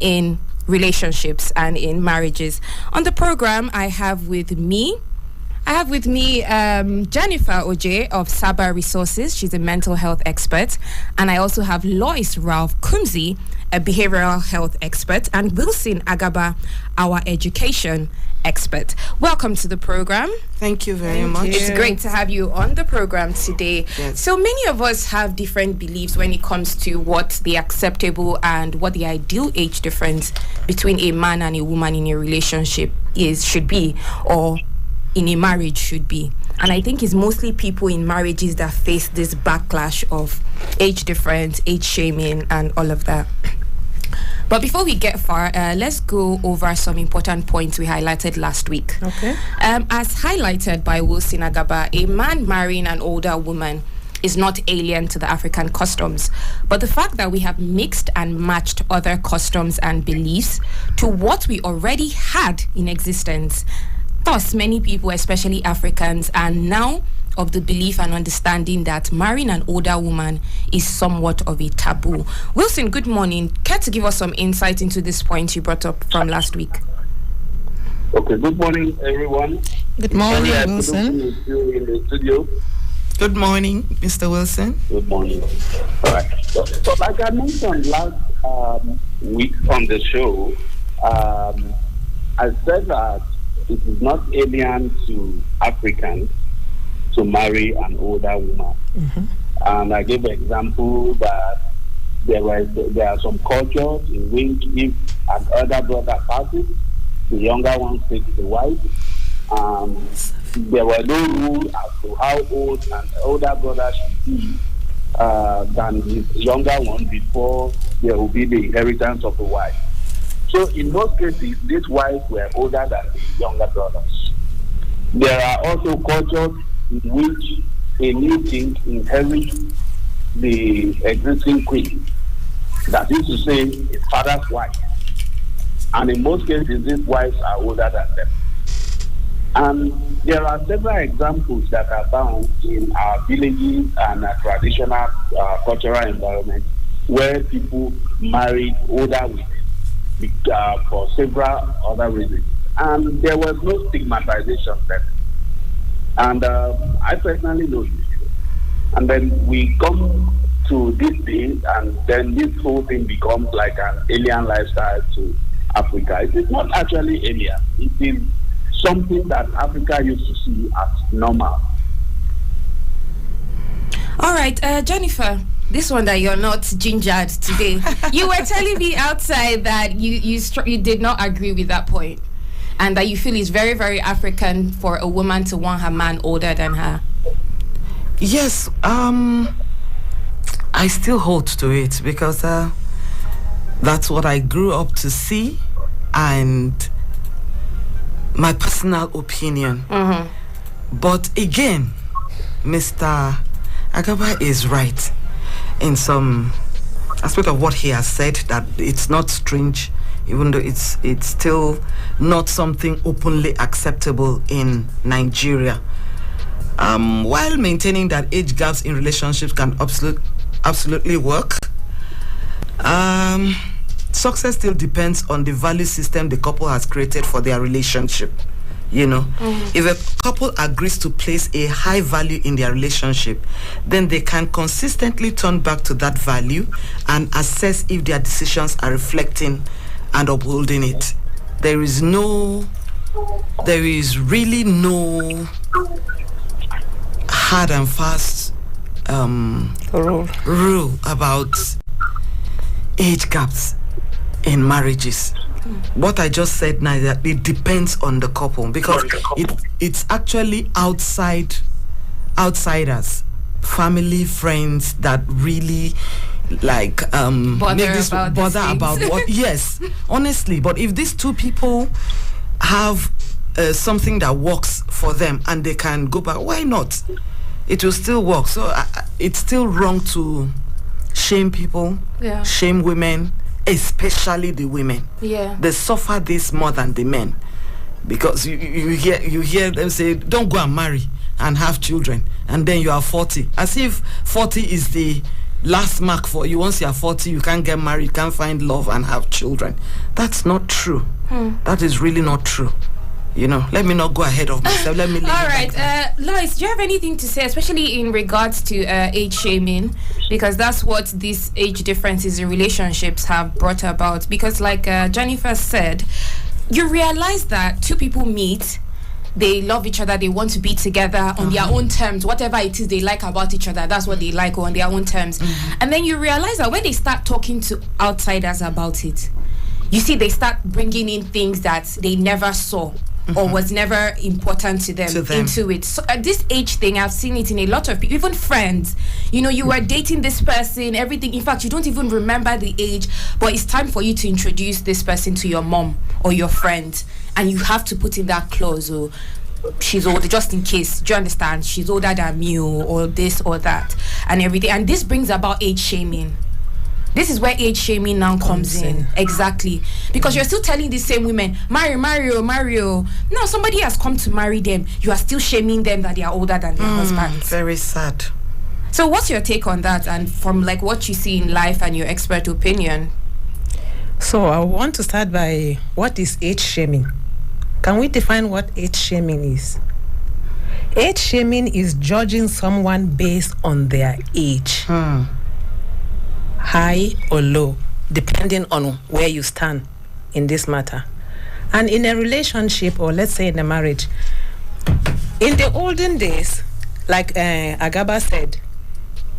in relationships and in marriages. On the program, I have with me Jennifer Oje of Saba Resources. She's a mental health expert. And I also have Lois Ralph Kumzi, a behavioral health expert, and Wilson Agaba, our education expert. Welcome to the program. Thank you very much. It's great to have you on the program today. Yes. So many of us have different beliefs when it comes to what the acceptable and what the ideal age difference between a man and a woman in a relationship should be, or in a marriage should be. And I think it's mostly people in marriages that face this backlash of age difference, age shaming, and all of that. But before we get far, let's go over some important points we highlighted last week. Okay. As highlighted by Wilson Agaba, a man marrying an older woman is not alien to the African customs. But the fact that we have mixed and matched other customs and beliefs to what we already had in existence. Thus, many people, especially Africans, are now of the belief and understanding that marrying an older woman is somewhat of a taboo. Wilson, good morning. Care to give us some insight into this point you brought up from last week? Okay, good morning, everyone. Good morning, Wilson. Good to in the studio. Good morning, Mr. Wilson. Good morning. All right. So like I mentioned last week on the show, I said that it is not alien to Africans to marry an older woman. Mm-hmm. And I gave an example that there are some cultures in which if an elder brother passes, the younger one takes the wife. There were no rules as to how old an older brother should be than his younger one before there will be the inheritance of the wife. So in most cases, these wives were older than the younger brothers. There are also cultures in which a new king inherits the existing queen. That is to say, his father's wife. And in most cases, these wives are older than them. And there are several examples that are found in our villages and our traditional cultural environment where people married older women for several other reasons. And there was no stigmatization then. And I personally know this. And then we come to this day, and then this whole thing becomes like an alien lifestyle to Africa. It is not actually alien. It is something that Africa used to see as normal. All right, Jennifer, this one that you're not gingered today. You were telling me outside that you did not agree with that point, and that you feel it's very, very African for a woman to want her man older than her. Yes, I still hold to it because that's what I grew up to see, and my personal opinion. Mm-hmm. But again, Mr. Agaba is right in some aspect of what he has said, that it's not strange, even though it's still not something openly acceptable in Nigeria. While maintaining that age gaps in relationships can absolutely work, success still depends on the value system the couple has created for their relationship. You know, if a couple agrees to place a high value in their relationship, then they can consistently turn back to that value and assess if their decisions are reflecting and upholding it. There is really no hard and fast rule about age gaps in marriages. What I just said now is that it depends on the couple, because it's actually outsiders, family, friends that really like bother about what. Yes, honestly. But if these two people have something that works for them and they can go back, why not? It will still work. So it's still wrong to shame people, shame women, especially the women. Yeah, they suffer this more than the men, because you hear them say, "Don't go and marry and have children," and then you are 40, as if 40 is the last mark for you. Once you're 40, you can't get married, you can't find love and have children. That's not true. That is really not true. Let me not go ahead of myself. Let me leave. All right, Lois, do you have anything to say, especially in regards to age shaming? Because that's what these age differences in relationships have brought about. Because like Jennifer said, you realize that two people meet, they love each other, they want to be together on their own terms. Whatever it is they like about each other, that's what they like on their own terms. And then you realize that when they start talking to outsiders about it, you see they start bringing in things that they never saw or was never important to them into it. So this age thing, I've seen it in a lot of people, even friends. You were dating this person, everything. In fact, you don't even remember the age, but it's time for you to introduce this person to your mom or your friend, and you have to put in that clause, or she's older, just in case. Do you understand? She's older than you, or this or that, and everything. And this brings about age shaming. This is where age shaming now comes in. Exactly. Because you're still telling the same women, Mario. Now somebody has come to marry them. You are still shaming them that they are older than their husbands. Very sad. So what's your take on that, and from like what you see in life and your expert opinion? So I want to start by, what is age shaming? Can we define what age shaming is? Age shaming is judging someone based on their age. High or low, depending on where you stand in this matter. And in a relationship, or let's say in a marriage, in the olden days, like Agaba said,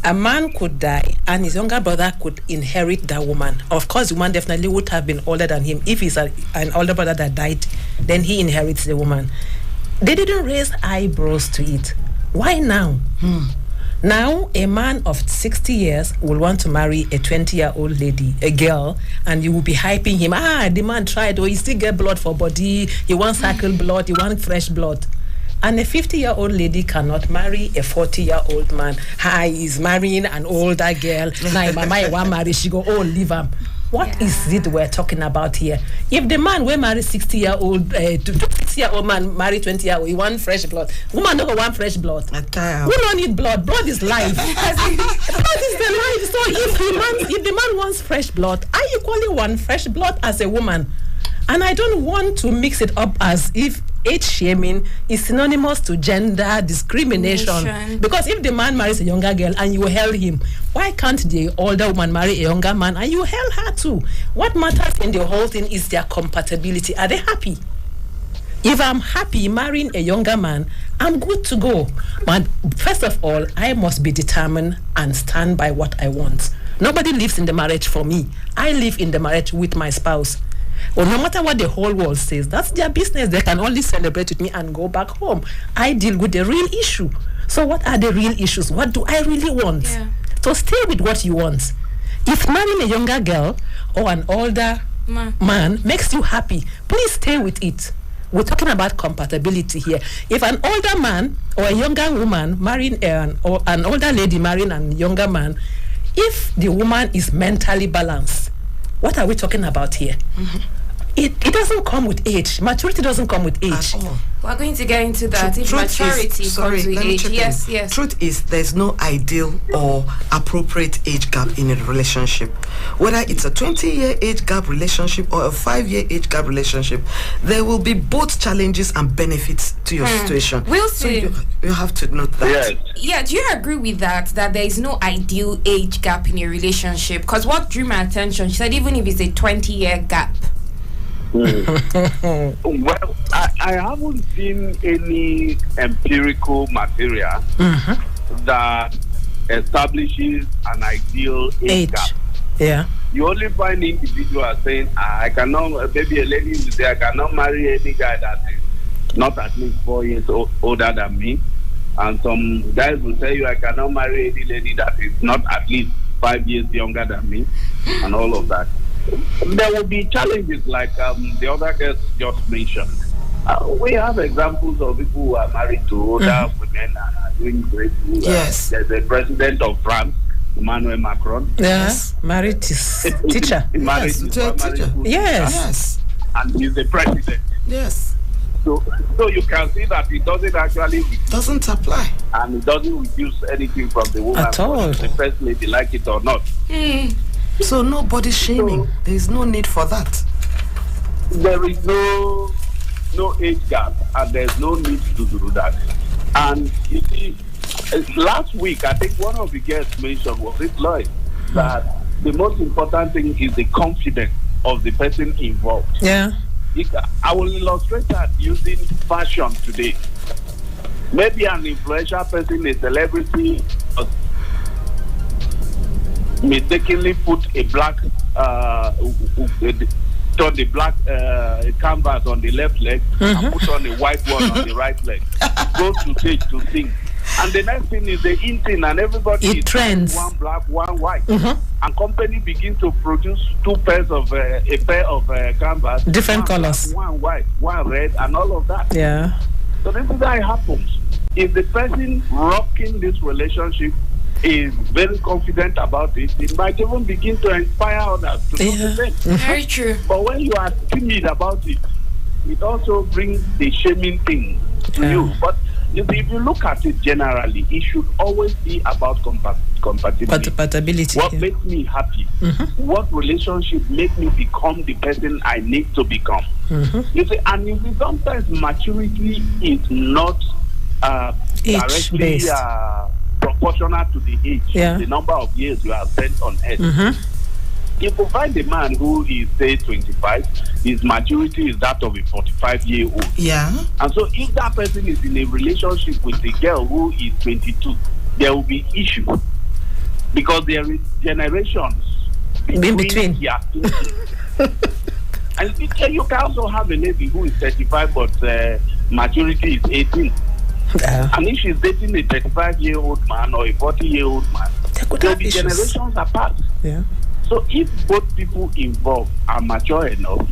a man could die and his younger brother could inherit that woman. Of course, the woman definitely would have been older than him. If he's an older brother that died, then he inherits the woman. They didn't raise eyebrows to it. Why now? Now, a man of 60 years will want to marry a 20-year-old lady, a girl, and you will be hyping him. The man tried, he still get blood for body, he wants cycle blood, he wants fresh blood. And a 50-year-old lady cannot marry a 40-year-old man. He's marrying an older girl. Now, mama, want marry, she go, leave him. What is it we're talking about here? If the man will marry 60-year-old man marry 20-year-old, he want fresh blood. Woman don't want fresh blood. We don't need blood. Blood is life. Blood is the life. So if the man wants fresh blood, I equally want fresh blood as a woman. And I don't want to mix it up as if age shaming is synonymous to gender discrimination. Because if the man marries a younger girl and you held him, why can't the older woman marry a younger man and you held her too? What matters in the whole thing is their compatibility. Are they happy? If I'm happy marrying a younger man, I'm good to go. But first of all, I must be determined and stand by what I want. Nobody lives in the marriage for me. I live in the marriage with my spouse. Well, no matter what the whole world says, that's their business. They can only celebrate with me and go back home. I deal with the real issue. So what are the real issues? What do I really want? So stay with what you want. If marrying a younger girl or an older man makes you happy, please stay with it. We're talking about compatibility here. If an older man or a younger woman marrying an older lady marrying a younger man, if the woman is mentally balanced, what are we talking about here? It doesn't come with age. Maturity doesn't come with age. We're going to get into that. If maturity comes with age. Yes. Truth is, there's no ideal or appropriate age gap in a relationship. Whether it's a 20-year age gap relationship or a 5-year age gap relationship, there will be both challenges and benefits to your situation. We'll see. So you have to note that. Yeah, do you agree with that there is no ideal age gap in a relationship? Because what drew my attention, she said even if it's a 20-year gap. Well, I haven't seen any empirical material that establishes an ideal age gap. Yeah. You only find individuals saying, I cannot, maybe a lady will say, I cannot marry any guy that is not at least 4 years older than me. And some guys will tell you, I cannot marry any lady that is not at least 5 years younger than me, and all of that. There will be challenges like the other guest just mentioned. We have examples of people who are married to older women and are doing great. Yes. There's the president of France, Emmanuel Macron. Yes, married his teacher. Yes, to a teacher. Yes. And he's the president. Yes. So you can see that it doesn't actually Doesn't apply. and it doesn't reduce anything from the woman, At all. the first lady, like it or not. So nobody shaming. There is no need for that. There is no age gap, and there's no need to do that. And you see, last week I think one of the guests mentioned, was it Lloyd, that the most important thing is the confidence of the person involved. Yeah. I will illustrate that using fashion today. Maybe an influential person, a celebrity, mistakenly put a black on the black canvas on the left leg and put on a white one on the right leg. Goes to stage to sing. And the next thing is the in thing, and everybody It is trends. one black, one white. And company begin to produce a pair of canvas. Different one colors. Black, one white, one red, and all of that. Yeah. So this is how it happens. If the person rocking this relationship is very confident about it, it might even begin to inspire others to do the same. Very true. But when you are timid about it, it also brings the shaming thing to you. But you see, if you look at it generally, it should always be about compatibility. Compatibility. What makes me happy? What relationship make me become the person I need to become? You see, and you see, sometimes maturity is not directly Age-based. Proportional to the age, Yeah. the number of years you have spent on earth. If you find a man who is, say, 25, his maturity is that of a 45-year-old. Yeah. And so if that person is in a relationship with a girl who is 22, there will be issues. Because there is generations between. their thinking. And you can also have a lady who is 35, but maturity is 18. And if she's dating a 35-year-old man or a 40-year-old man, There could there will have be issues. generations apart. Yeah. So if both people involved are mature enough,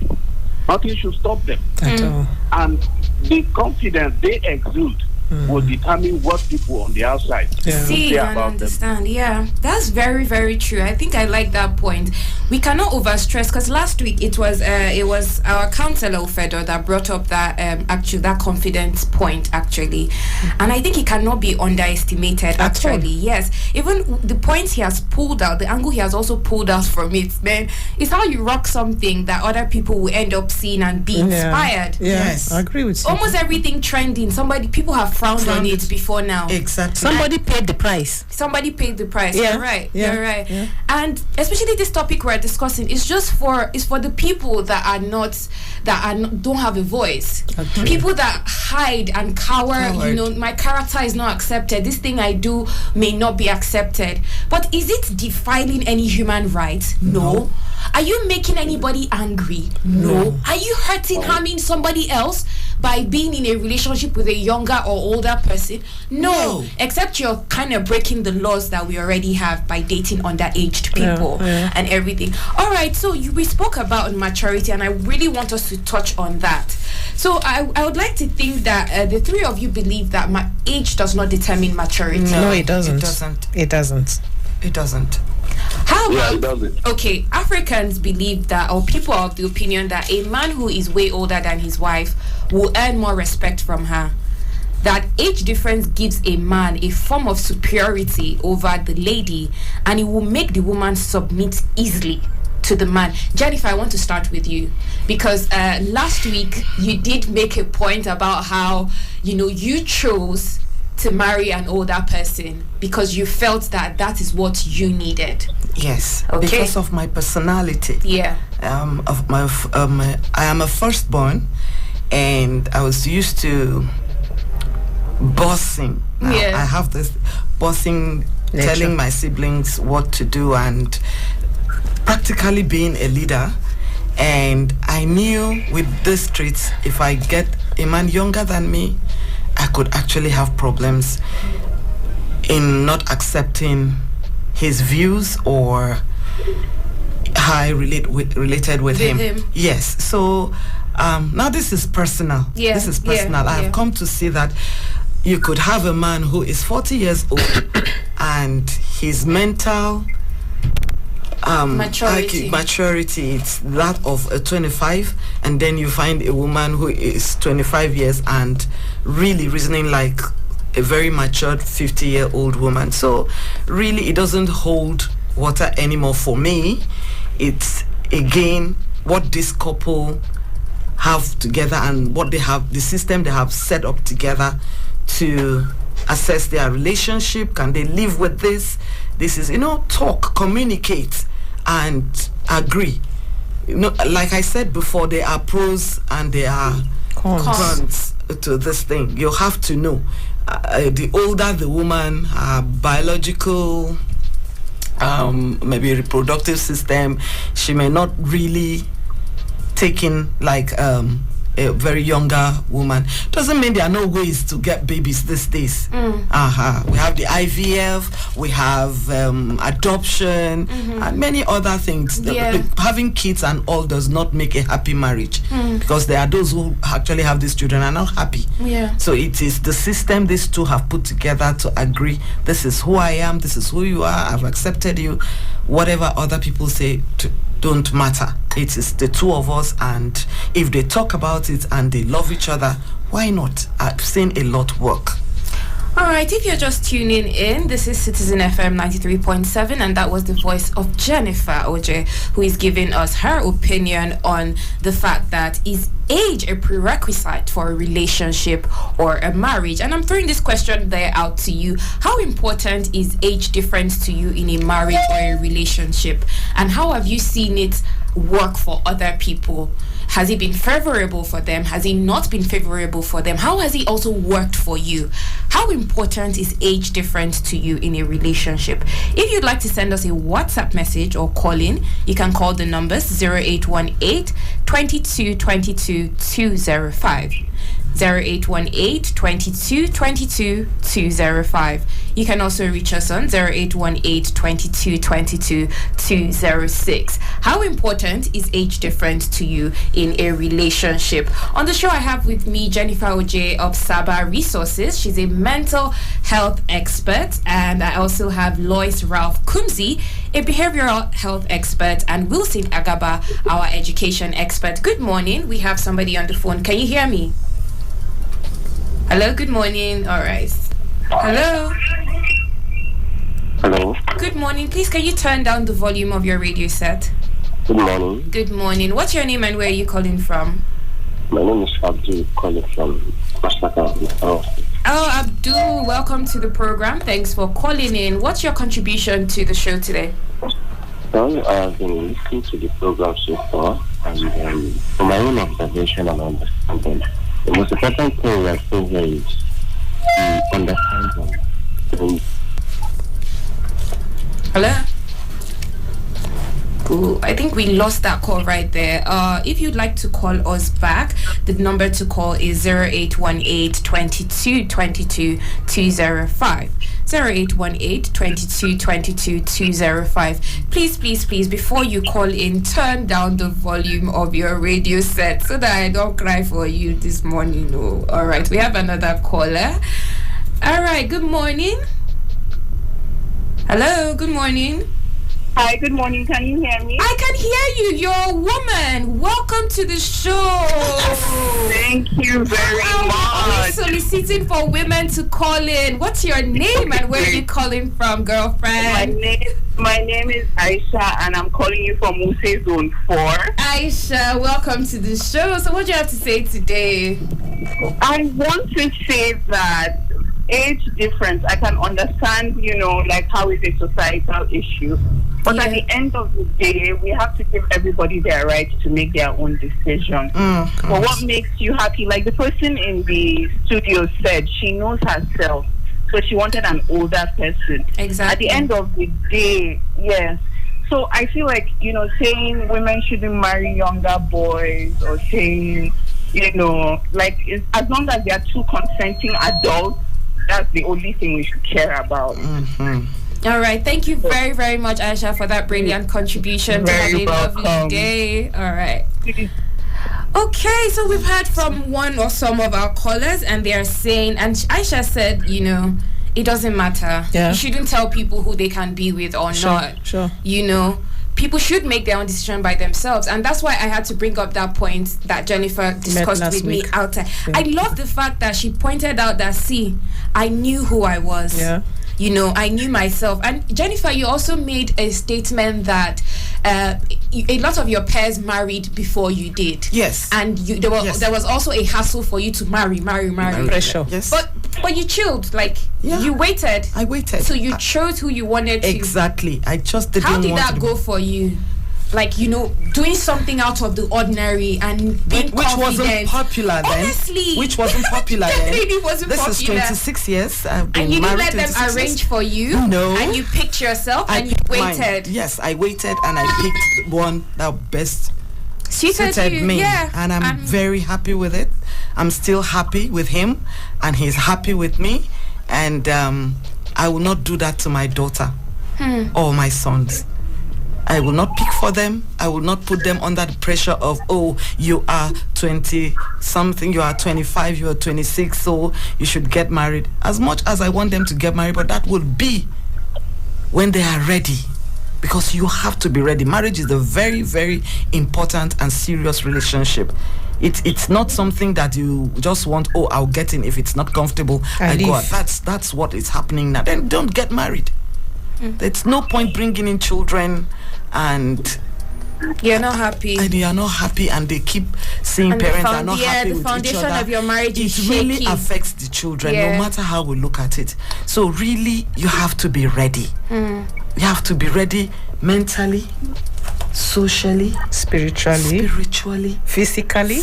nothing should stop them. At all. And the confidence they exude will determine what people on the outside See say and about them. understand. Yeah, that's very, very true. I think I like that point. We cannot overstress, because last week it was our counselor Ofedo that brought up that that confidence point actually, and I think it cannot be underestimated. At all. Actually, yes. Even the points he has pulled out, the angle he has also pulled out from it, man, it's how you rock something that other people will end up seeing and be inspired. Yes. I agree with you. Almost everything trending, people have frowned on it before now. Exactly. Somebody paid the price. Somebody paid the price. Yeah, You're right. yeah, You're right. yeah. And especially this topic we're discussing, it's for the people that don't have a voice. Okay. People that hide and cower. You know, my character is not accepted. This thing I do may not be accepted. But is it defiling any human right? No. Are you making anybody angry? No. Are you harming somebody else by being in a relationship with a younger or older person? No. Except you're kind of breaking the laws that we already have by dating underaged people and everything. All right, so we spoke about maturity, and I really want us to touch on that. So I would like to think that the three of you believe that age does not determine maturity. No, it doesn't. It doesn't. It doesn't. It doesn't. How Yeah, about, it doesn't. okay, Africans believe that, or people are of the opinion that a man who is way older than his wife will earn more respect from her. That age difference gives a man a form of superiority over the lady, and it will make the woman submit easily to the man. Jennifer, I want to start with you, because last week you did make a point about how, you chose to marry an older person because you felt that is what you needed. Yes. Okay. Because of my personality. Yeah. I am a firstborn, and I was used to bossing. Yeah. I have this bossing, Nature. telling my siblings what to do, and practically being a leader. And I knew with these streets, if I get a man younger than me, I could actually have problems in not accepting his views or how I related with him. Yes. So now this is personal. Yeah, This is personal. I have come to see that you could have a man who is 40 years old and his mental maturity. It's that of a 25, and then you find a woman who is 25 years and really reasoning like a very matured 50-year-old woman. So really, it doesn't hold water anymore for me. It's again what this couple have together and what they have, the system they have set up together to assess their relationship. Can they live with this? This is, talk, communicate, and agree. Like I said before, there are pros and there are cons to this thing. You have to know. The older the woman, her biological, maybe reproductive system, she may not really take in like a very younger woman. Doesn't mean there are no ways to get babies these days. We have the IVF, we have adoption, and many other things. Having kids and all does not make a happy marriage, because there are those who actually have these children and are not happy. So it is the system these two have put together to agree, this is who I am, this is who you are, I've accepted you. Whatever other people say don't matter. It is the two of us, and if they talk about it and they love each other, why not? I've seen a lot work. All right, if you're just tuning in, this is Citizen FM 93.7, and that was the voice of Jennifer Oje, who is giving us her opinion on the fact that is age a prerequisite for a relationship or a marriage? And I'm throwing this question there out to you. How important is age difference to you in a marriage or a relationship? And how have you seen it work for other people? Has it been favorable for them? Has it not been favorable for them? How has it also worked for you? How important is age difference to you in a relationship? If you'd like to send us a WhatsApp message or call in, you can call the numbers 0818 22 22 205. 0818 22 22 205. You can also reach us on 0818 22 22 206. How important is age difference to you in a relationship? On the show, I have with me Jennifer Oje of Saba Resources. She's a mental health expert. And I also have Lois Ralph Kumzi, a behavioral health expert, and Wilson Agaba, our education expert. Good morning. We have somebody on the phone. Can you hear me? Hello, good morning. All right. Hello. Hello. Good morning. Please, can you turn down the volume of your radio set? Good morning. Good morning. What's your name and where are you calling from? My name is Abdul, calling from Masaka. Oh, Abdul, welcome to the program. Thanks for calling in. What's your contribution to the show today? Well, I've been listening to the program so far, and from my own observation and understanding, the most important thing we are saying here is to understand them. Hello? Cool. I think we lost that call right there. If you'd like to call us back, the number to call is 0818 22 22 205. 0818 22 22 205. Please, before you call in, turn down the volume of your radio set so that I don't cry for you this morning. Oh, all right, we have another caller. All right, good morning. Hello, good morning. Hi, good morning. Can you hear me? I can hear you. You're a woman. Welcome to the show. Thank you very much. Always soliciting for women to call in. What's your name and where are you calling from, girlfriend? My name is Aisha, and I'm calling you from Muse Zone 4. Aisha, welcome to the show. So what do you have to say today? I want to say that age difference, I can understand, like how it's a societal issue. But at the end of the day, we have to give everybody their right to make their own decision. But what makes you happy? Like the person in the studio said, she knows herself. So she wanted an older person. Exactly. At the end of the day, yes. So I feel like, saying women shouldn't marry younger boys or saying, as long as they are two consenting adults, that's the only thing we should care about. All right. Thank you very, very much, Aisha, for that brilliant contribution. Very welcome. Lovely day. All right. Okay, so we've heard from one or some of our callers, and they are saying, and Aisha said, it doesn't matter. Yeah. You shouldn't tell people who they can be with or not. Sure. people should make their own decision by themselves, and that's why I had to bring up that point that Jennifer discussed with me outside. I love the fact that she pointed out that, see, I knew who I was. Yeah. You know, I knew myself. And Jennifer, you also made a statement that a lot of your peers married before you did. Yes. And there was also a hassle for you to marry. Pressure. Yes. But you chilled, like you waited. I waited. So you chose who you wanted to. Exactly. I just didn't want to. How did that go for you? Like, you know, doing something out of the ordinary and being which confident. wasn't popular then. Honestly. Which wasn't popular then. Definitely wasn't this popular. Is 26 years. I've been and you didn't let them 26 arrange years. for you. No. And you picked yourself and you picked waited. mine. Yes, I waited and I picked one that best suited me. Yeah. And I'm very happy with it. I'm still happy with him and he's happy with me. And I will not do that to my daughter or my sons. I will not pick for them. I will not put them under the pressure of, oh, you are 20 something, you are 25, you are 26, so you should get married. As much as I want them to get married, but that will be when they are ready. Because you have to be ready. Marriage is a very, very important and serious relationship. It's not something that you just want, oh, I'll get in. If it's not comfortable, I go out. That's what is happening now. Then don't get married. There's no point bringing in children and you're not happy. And you are not happy, and they keep seeing and parents are not happy with each other. The foundation of your marriage is shaky. It really affects the children, no matter how we look at it. So really, you have to be ready. You have to be ready mentally, socially, spiritually, physically.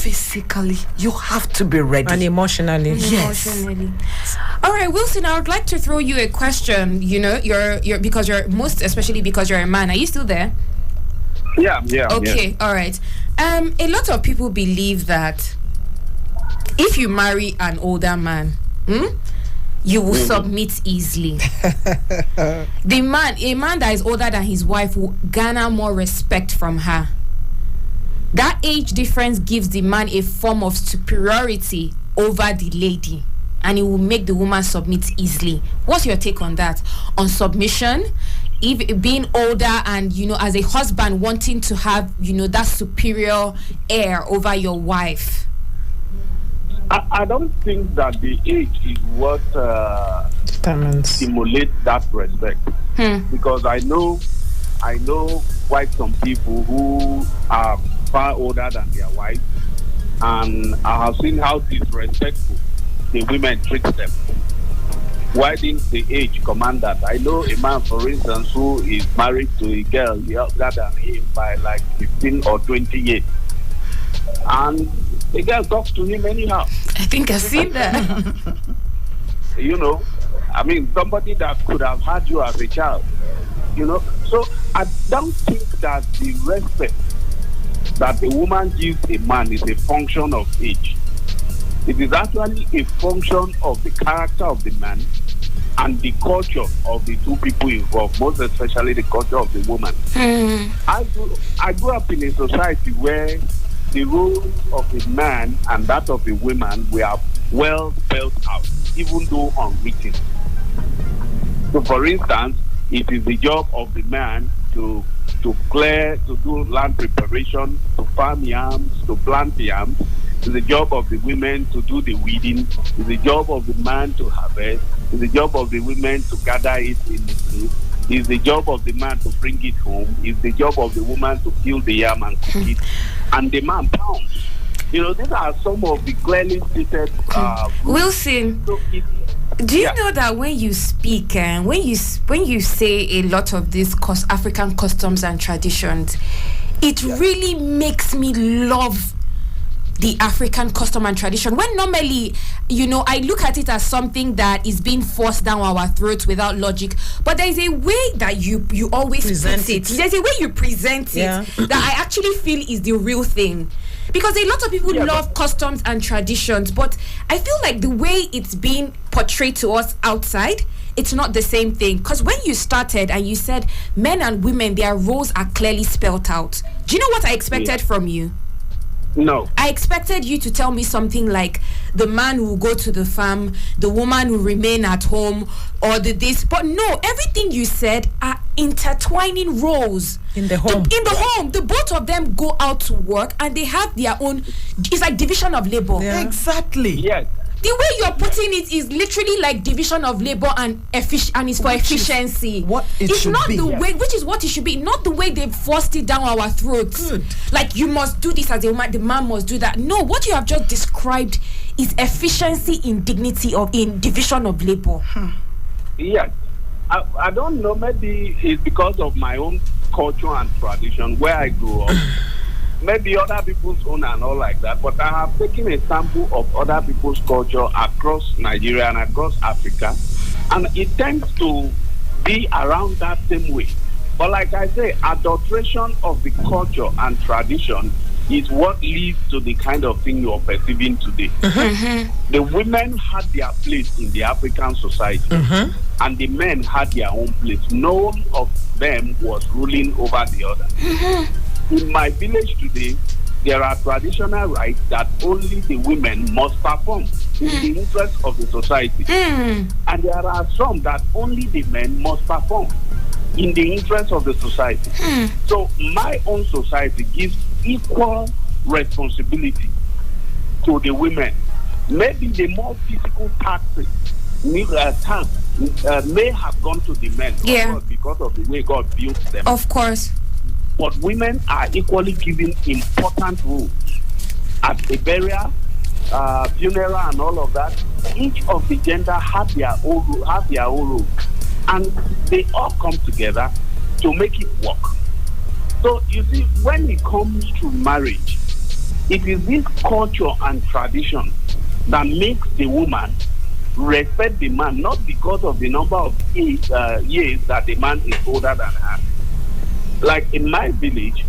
You have to be ready. And emotionally. Yes. All right, Wilson, I would like to throw you a question. You know, you're because you're especially because you're a man. Are you still there? Yeah. Okay, all right. A lot of people believe that if you marry an older man, you will submit easily. A man that is older than his wife will garner more respect from her. That age difference gives the man a form of superiority over the lady, and it will make the woman submit easily. What's your take on that? On submission? If being older and, you know, as a husband wanting to have, you know, that superior air over your wife. I don't think that the age is what stimulates that respect. Because I know quite some people who are far older than their wives, and I have seen how disrespectful the women treat them. Why didn't the age command that? I know a man, for instance, who is married to a girl younger than him by like 15 or 20 years. And the girl talks to him anyhow. I think I've seen that. You know, I mean, somebody that could have had you as a child, you know. So I don't think that the respect that the woman gives a man is a function of age. It is actually a function of the character of the man and the culture of the two people involved, most especially the culture of the woman. I grew up in a society where the roles of a man and that of a woman were well spelled out, even though unwritten. So, for instance, it is the job of the man to do land preparation, to farm yams, to plant yams. It's the job of the women to do the weeding. It's the job of the man to harvest. It's the job of the women to gather it in the place. It's the job of the man to bring it home. It's the job of the woman to peel the yam and cook it. And the man pounds. You know, these are some of the clearly stated Wilson, so do you know that when you speak and when you say a lot of these African customs and traditions, it really makes me love the African custom and tradition, when normally, you know, I look at it as something that is being forced down our throats without logic, but there is a way that you always present it. There's a way you present it that I actually feel is the real thing. Because a lot of people love customs and traditions, but I feel like the way it's being portrayed to us outside, it's not the same thing. Because when you started and you said men and women, their roles are clearly spelled out, do you know what I expected from you? No. I expected you to tell me something like the man will go to the farm, the woman will remain at home, or this. But no, everything you said are intertwining roles. In the home. In the home. The both of them go out to work and they have their own, it's like division of labor. Yeah. Exactly. Yes. The way you're putting it is literally like division of labor and it's for efficiency. What it it's should not be. the way, which is what it should be, not the way they forced it down our throats. Good. Like you must do this as a woman, the man must do that. No, what you have just described is efficiency in dignity of in division of labor. Yes. I don't know, maybe it's because of my own culture and tradition where I grew up. Maybe other people's own and all like that, but I have taken a sample of other people's culture across Nigeria and across Africa, and it tends to be around that same way. But like I say, adulteration of the culture and tradition is what leads to the kind of thing you're perceiving today. The women had their place in the African society, and the men had their own place. None of them was ruling over the other. In my village today, there are traditional rites that only the women must perform in the interest of the society. And there are some that only the men must perform in the interest of the society. So my own society gives equal responsibility to the women. Maybe the more physical taxes may have gone to the men, because of the way God built them. Of course. But women are equally given important roles at the burial, funeral, and all of that. Each of the gender have their own role, and they all come together to make it work. So you see, when it comes to marriage, it is this culture and tradition that makes the woman respect the man, not because of the number of years that the man is older than her. Like in my village,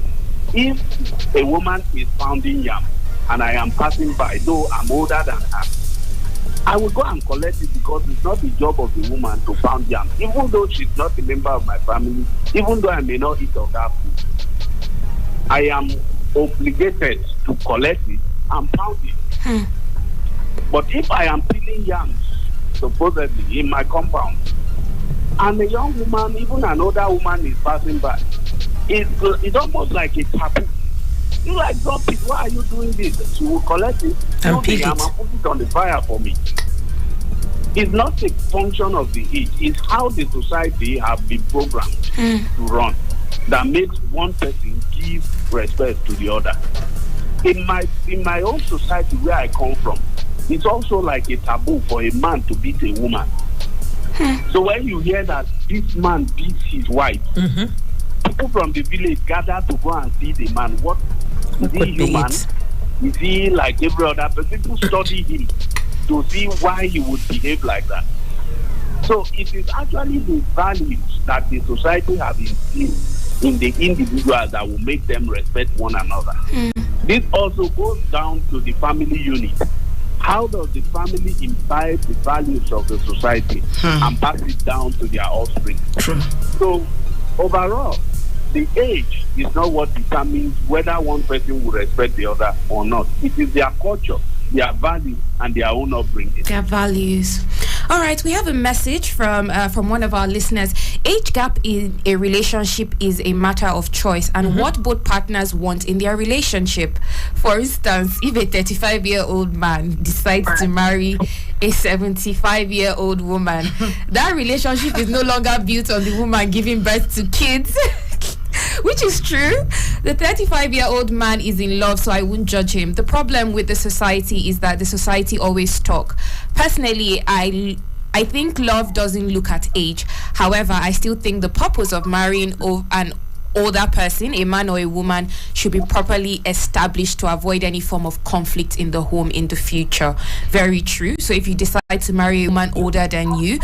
if a woman is pounding yam and I am passing by, though I'm older than her, I will go and collect it because it's not the job of the woman to pound yam. Even though she's not a member of my family, even though I may not eat of that food, I am obligated to collect it and pound it. But if I am peeling yams, supposedly, in my compound, and a young woman, even an older woman is passing by, it's almost like a taboo. You like, drop it, why are you doing this? She will collect it, and peel it. And put it on the fire for me. It's not a function of the age, it's how the society have been programmed to run that makes one person give respect to the other. In my own society where I come from, it's also like a taboo for a man to beat a woman. So when you hear that this man beats his wife, people from the village gather to go and see the man. What is he human? Is he like every other person? People study him to see why he would behave like that. So it is actually the values that the society have instilled in the individuals that will make them respect one another. This also goes down to the family unit. How does the family imbibe the values of the society and pass it down to their offspring? True. So overall, the age is not what determines whether one person will respect the other or not. It is their culture, their values, and their own upbringing. Their values. All right, we have a message from one of our listeners. Age gap in a relationship is a matter of choice and what both partners want in their relationship. For instance, if a 35-year-old man decides to marry a 75-year-old woman, that relationship is no longer built on the woman giving birth to kids. Which is true. The 35-year-old man is in love, so I wouldn't judge him. The problem with the society is that the society always talk. Personally, I think love doesn't look at age. However, I still think the purpose of marrying an older person, a man or a woman, should be properly established to avoid any form of conflict in the home in the future. Very true. So if you decide to marry a woman older than you,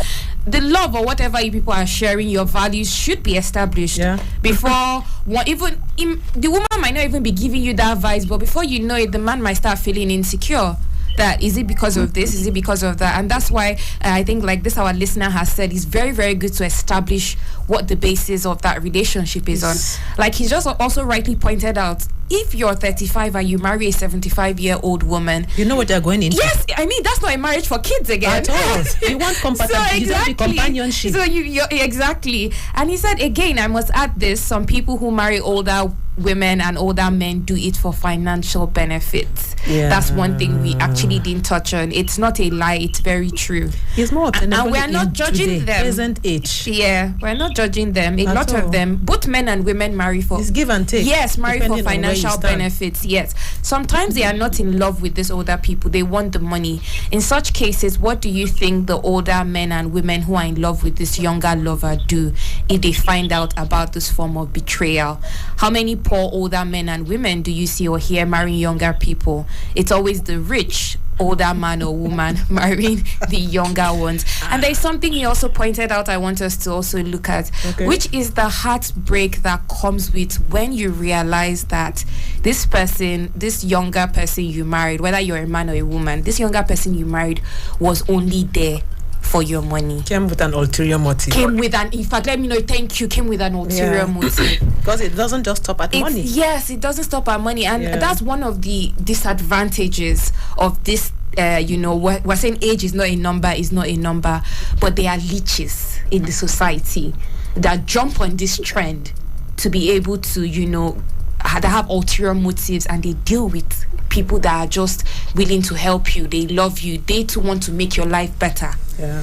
the love or whatever you people are sharing, your values should be established before the woman might not even be giving you that advice, but before you know it, the man might start feeling insecure. That is it because of this? Is it because of that? And that's why I think, like this, our listener has said, it's very, very good to establish what the basis of that relationship is on. Like he's just also rightly pointed out, if you're 35 and you marry a 75-year-old woman, you know what they're going into. Yes, I mean that's not a marriage for kids again. At all. You want compatibility, So exactly. companionship. So you exactly. And he said again, I must add this: some people who marry older women and older men do it for financial benefits. Yeah. That's one thing we actually didn't touch on. It's not a lie, it's very true. It's more And we're not judging today, them. present age. Yeah, we're not judging them. A At lot all. of them, both men and women, marry for It's give and take. Yes, marry for depending on where you financial stand. benefits. Yes, sometimes they are not in love with these older people. They want the money. In such cases, what do you think the older men and women who are in love with this younger lover do if they find out about this form of betrayal? How many poor older men and women do you see or hear marrying younger people? It's always the rich older man or woman marrying the younger ones. And there's something he also pointed out I want us to also look at, which is the heartbreak that comes with when you realize that this person, this younger person you married, whether you're a man or a woman, this younger person you married was only there for your money. Came with an ulterior motive. In fact, let me know, thank you, came with an ulterior motive. Because it doesn't just stop at money. Yes, it doesn't stop at money. And that's one of the disadvantages of this. We're saying age is not a number, but they are leeches in the society that jump on this trend to be able to, that have ulterior motives, and they deal with people that are just willing to help you. They love you. They too want to make your life better. Yeah.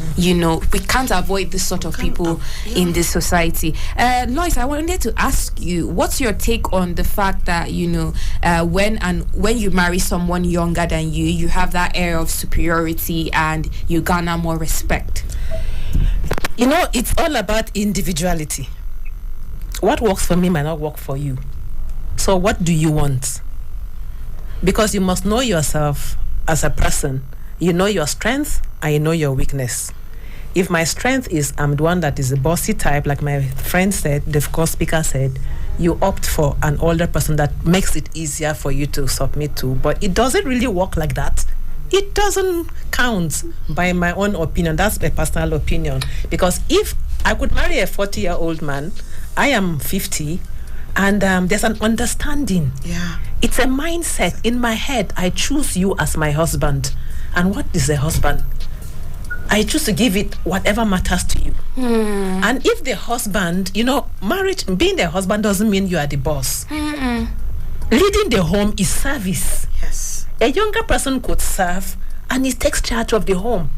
We can't avoid this sort of people in this society. Lois, I wanted to ask you, what's your take on the fact that, when you marry someone younger than you, you have that air of superiority and you garner more respect? It's all about individuality. What works for me might not work for you. So what do you want? Because you must know yourself as a person. You know your strength and you know your weakness. If my strength is I'm the one that is a bossy type, like my friend said, the course speaker said, you opt for an older person that makes it easier for you to submit to. But it doesn't really work like that. It doesn't count, by my own opinion. That's my personal opinion. Because if I could marry a 40-year-old man, I am 50, and there's an understanding. Yeah. It's a mindset. In my head, I choose you as my husband. And what is a husband? I choose to give it whatever matters to you. And if the husband, marriage, being the husband doesn't mean you are the boss. Leading the home is service. Yes. A younger person could serve and he takes charge of the home.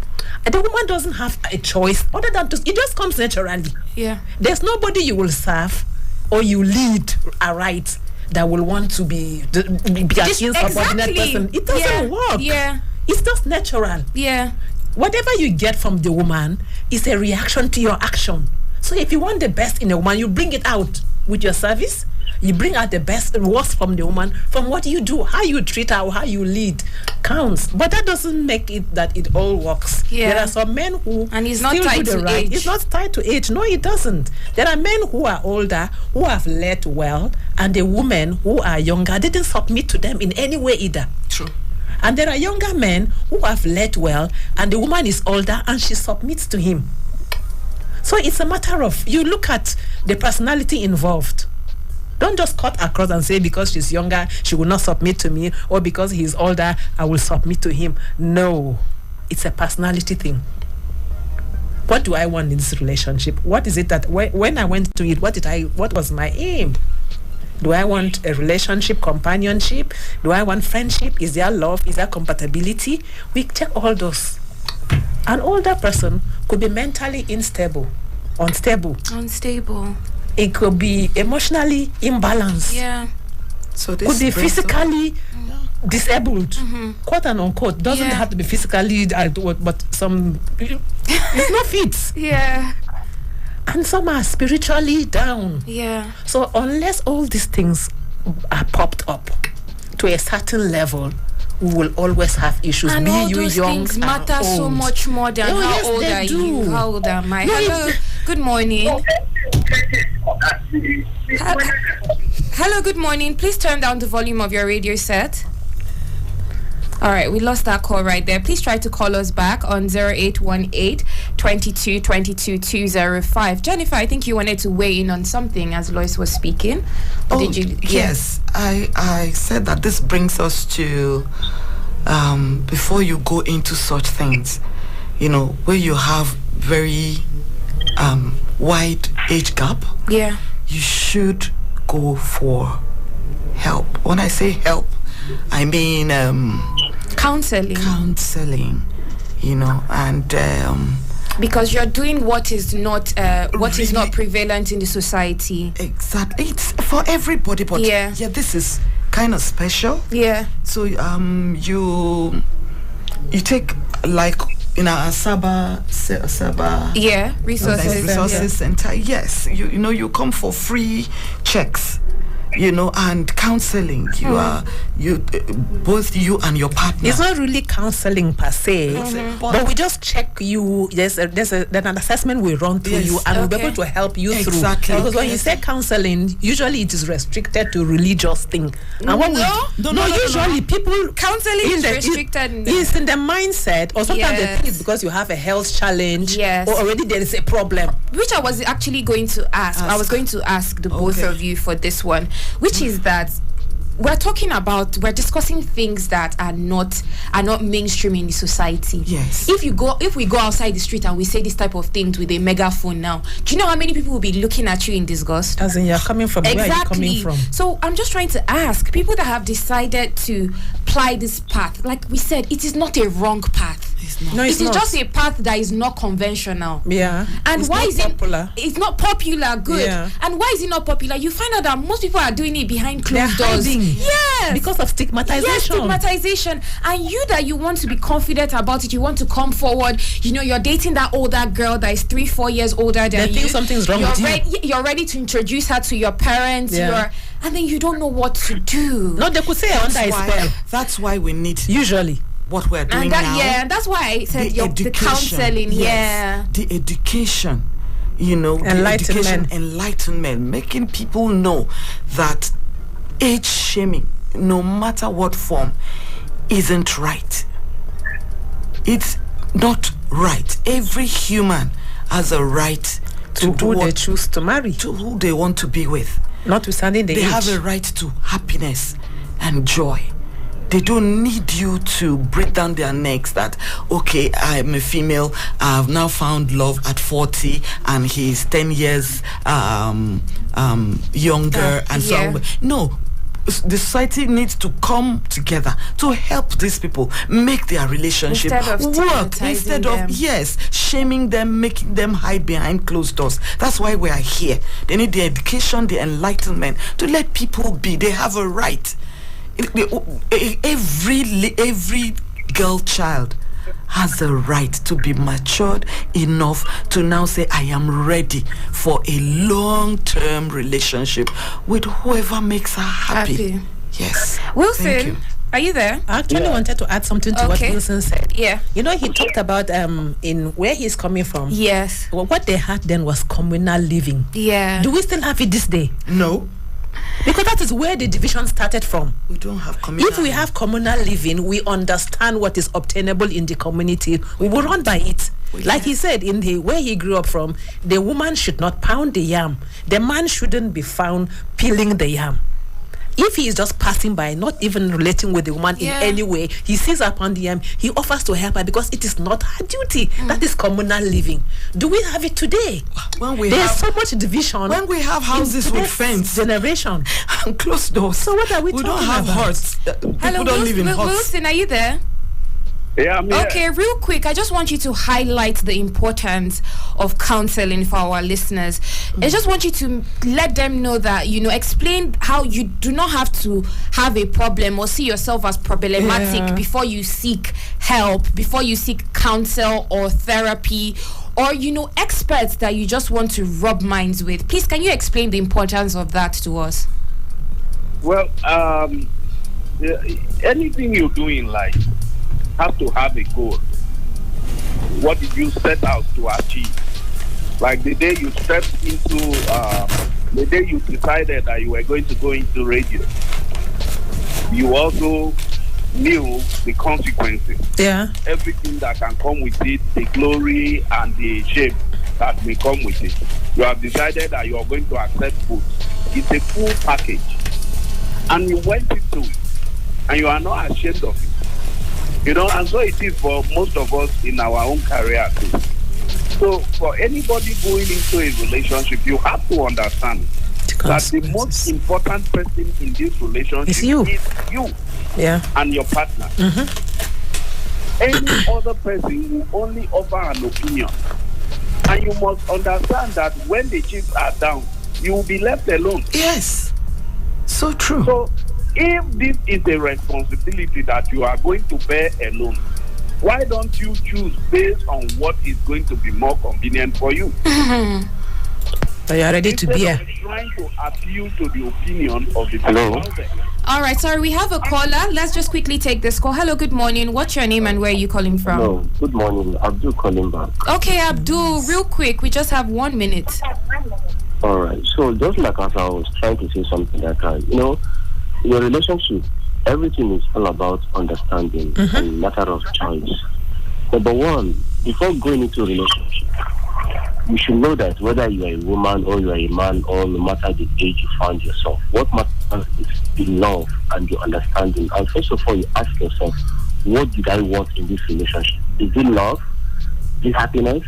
And the woman doesn't have a choice other than it just comes naturally. Yeah. There's nobody you will serve or you lead aright that will want to be against subordinate person. It doesn't work. Yeah. It's just natural. Yeah. Whatever you get from the woman is a reaction to your action. So if you want the best in a woman, you bring it out with your service. You bring out the best and worst from the woman, from what you do, how you treat her, how you lead, counts. But that doesn't make it that it all works. Yeah. There are some men who and it's not still tied do the to right. age. It's not tied to age. No, it doesn't. There are men who are older, who have led well, and the women who are younger didn't submit to them in any way either. True. And there are younger men who have led well, and the woman is older and she submits to him. So it's a matter of, you look at the personality involved. Don't just cut across and say because she's younger, she will not submit to me, or because he's older, I will submit to him. No, it's a personality thing. What do I want in this relationship? What is it that, when I went to it, what was my aim? Do I want a relationship, companionship? Do I want friendship? Is there love? Is there compatibility? We check all those. An older person could be mentally unstable. It could be emotionally imbalanced. Yeah. So this Could be physically disabled, quote and unquote. Doesn't have to be physically, but some it's not fit. Yeah. And some are spiritually down. Yeah. So unless all these things are popped up to a certain level, we will always have issues. And Be all you those young things matter or so old. much more than how old they are do. you? How old am I? No, Hello. Good morning. Hello, good morning. Please turn down the volume of your radio set. All right, we lost that call right there. Please try to call us back on 0818 22 22 205. Jennifer, I think you wanted to weigh in on something as Lois was speaking. Or did you? Yes, I said that this brings us to before you go into such things, where you have very wide age gap. Yeah. You should go for help. When I say help, I mean counseling, and because you're doing what is not prevalent in the society. Exactly, it's for everybody, but this is kind of special. Yeah. So you take like in our Saba resources center. Yes, you come for free checks. And counseling. Both you and your partner. It's not really counseling per se, but we just check you. There's an assessment we run through you, and we'll be able to help you through. Because when you say counseling, usually it is restricted to religious thing. And usually people counseling is restricted. It's in the mindset, or sometimes they think it's because you have a health challenge, or already there is a problem. Which I was actually going to ask. I was going to ask the both of you for this one. Which is that we're discussing things that are not mainstream in the society. Yes. If we go outside the street and we say this type of things with a megaphone now, do you know how many people will be looking at you in disgust? As in you're coming from where you're coming from. So I'm just trying to ask people that have decided to ply this path, like we said, it is not a wrong path. It's not. No, it is just a path that is not conventional. Yeah. And it's why not is popular. It's not popular? Good. Yeah. And why is it not popular? You find out that most people are doing it behind closed They're doors. hiding. Yes. Because of stigmatization. Yes, stigmatization. And you want to be confident about it, you want to come forward. You're dating that older girl that is 3-4 years older than you. They think something's wrong with you. You're ready to introduce her to your parents. Yeah. And then you don't know what to do. No, they could say under a spell. That's why we need usually what we're doing now. Yeah, that's why I said the counseling. Yes, the education. Enlightenment, making people know that age shaming, no matter what form, isn't right. It's not right. Every human has a right to who they choose to marry, to who they want to be with. Notwithstanding the age. They have a right to happiness and joy. They don't need you to break down their necks that, okay, I'm a female, I've now found love at 40 and he's 10 years younger and so on. No, the society needs to come together to help these people make their relationship work instead of shaming them, making them hide behind closed doors. That's why we are here. They need the education, the enlightenment to let people be. They have a right. Every girl child has a right to be matured enough to now say, I am ready for a long-term relationship with whoever makes her happy. Yes. Wilson, are you there? I actually wanted to add something to what Wilson said. Yeah. He talked about in where he's coming from. Yes. Well, what they had then was communal living. Yeah. Do we still have it this day? No. Because that is where the division started from. We don't have communal. If we have communal living, we understand what is obtainable in the community. We will run by it. Like he said, in the where he grew up from, the woman should not pound the yam. The man shouldn't be found peeling the yam. If he is just passing by, not even relating with the woman in any way, he sees her upon the yam, he offers to help her because it is not her duty. That is communal living. Do we have it today? There's so much division. When we have houses with fence generation and closed doors. So what are we talking about? We don't have hearts. Hello, don't live in huts. Wilson, are you there? Yeah, I'm here. Okay, real quick, I just want you to highlight the importance of counseling for our listeners. I just want you to let them know that, explain how you do not have to have a problem or see yourself as problematic before you seek help, before you seek counsel or therapy, or, experts that you just want to rub minds with. Please, can you explain the importance of that to us? Well, anything you do in life have to have a goal. What did you set out to achieve? Like the day you stepped into, the day you decided that you were going to go into radio, you also knew the consequences. Yeah. Everything that can come with it, the glory and the shame that may come with it. You have decided that you are going to accept food. It's a full package. And you went into it. And you are not ashamed of it. You know, and so it is for most of us in our own career too. So for anybody going into a relationship, you have to understand that the most important person in this relationship is you. Yeah. And your partner. Mm-hmm. Any other person will only offer an opinion. And you must understand that when the chips are down, you will be left alone. Yes. So true. So if this is a responsibility that you are going to bear alone, why don't you choose based on what is going to be more convenient for you? So you are ready to be here. Trying to appeal to the opinion of the Hello. All right, sorry, we have a caller. Let's just quickly take this call. Hello, good morning. What's your name and where are you calling from? Hello, good morning. Abdul calling back. Okay, Abdul, real quick. We just have 1 minute. All right. So just like as I was trying to say something that time, in your relationship, everything is all about understanding and matter of choice. Number one, before going into a relationship, you should know that whether you are a woman or you are a man or no matter the age you find yourself, what matters is the love and the understanding. And first of all, you ask yourself, what did I want in this relationship? Is it love? Is it happiness?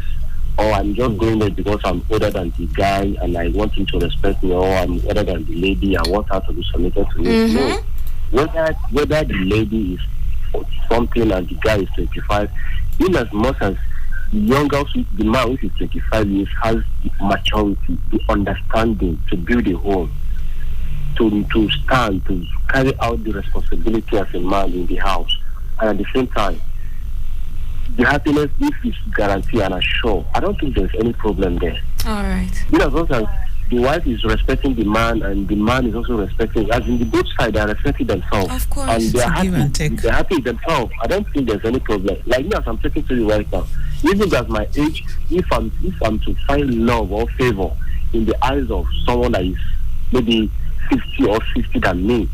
Or I'm just going there because I'm older than the guy and I want him to respect me, or I'm older than the lady, I want her to be submitted to me. No. Whether the lady is something and the guy is 25, in as much as the man who is 25 years has the maturity, the understanding to build a home, to stand, to carry out the responsibility as a man in the house, and at the same time, the happiness, if it's guaranteed and assured, I don't think there's any problem there. All right. In as much as the wife is respecting the man and the man is also respecting, as in the both sides, they are respecting themselves. Of course. And they're happy with themselves. I don't think there's any problem. Like me, as I'm talking to you right now, even at my age, if I'm to find love or favor in the eyes of someone that is maybe 50 or 60 than me,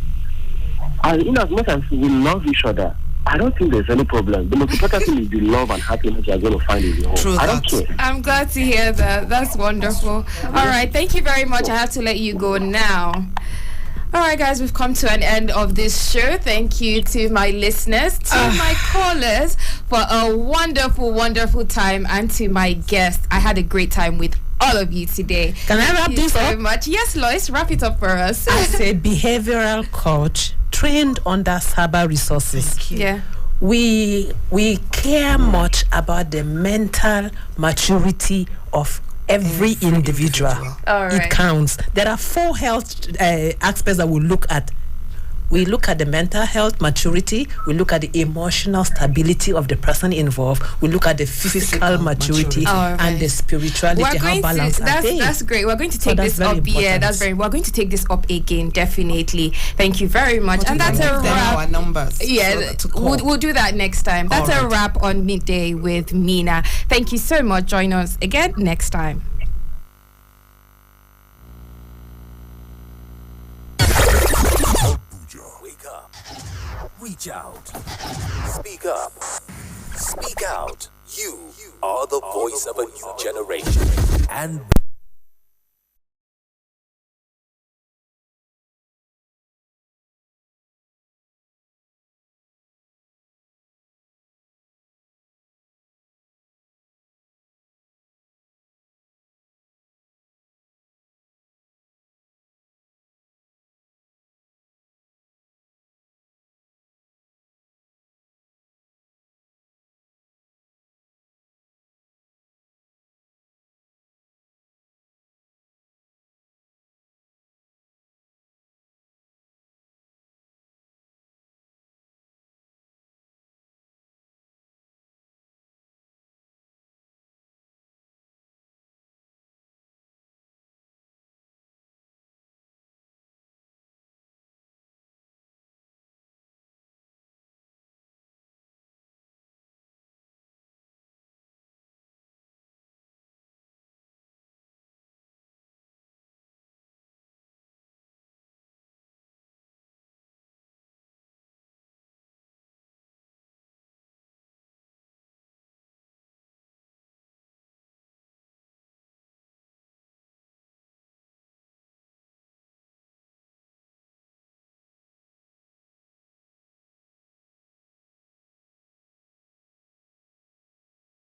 and in as much as we love each other, I don't think there's any problem. The most important thing is the love and happiness you're going to find in the home. True, I don't care. I'm glad to hear that. That's wonderful. All right, thank you very much. I have to let you go now. All right, guys, we've come to an end of this show. Thank you to my listeners, to my callers for a wonderful, wonderful time, and to my guests. I had a great time with all of you today. Can I wrap this up? Thank you so much. Yes, Lois, wrap it up for us. As a behavioral coach trained under Saba Resources, Yeah. we care much about the mental maturity of every individual. All right. It counts. There are 4 health aspects that we look at. We look at the mental health maturity, we look at the emotional stability of the person involved, we look at the physical maturity and the spirituality, how balanced are they. That's great. We're going to take this up. Yeah, that's very. We're going to take this up again, definitely. Thank you very much. And that's a wrap. Our numbers. Yeah, we'll do that next time. That's a wrap on Midday with Mena. Thank you so much. Join us again next time. Reach out. Speak up. Speak out. You are the voice of a new generation. And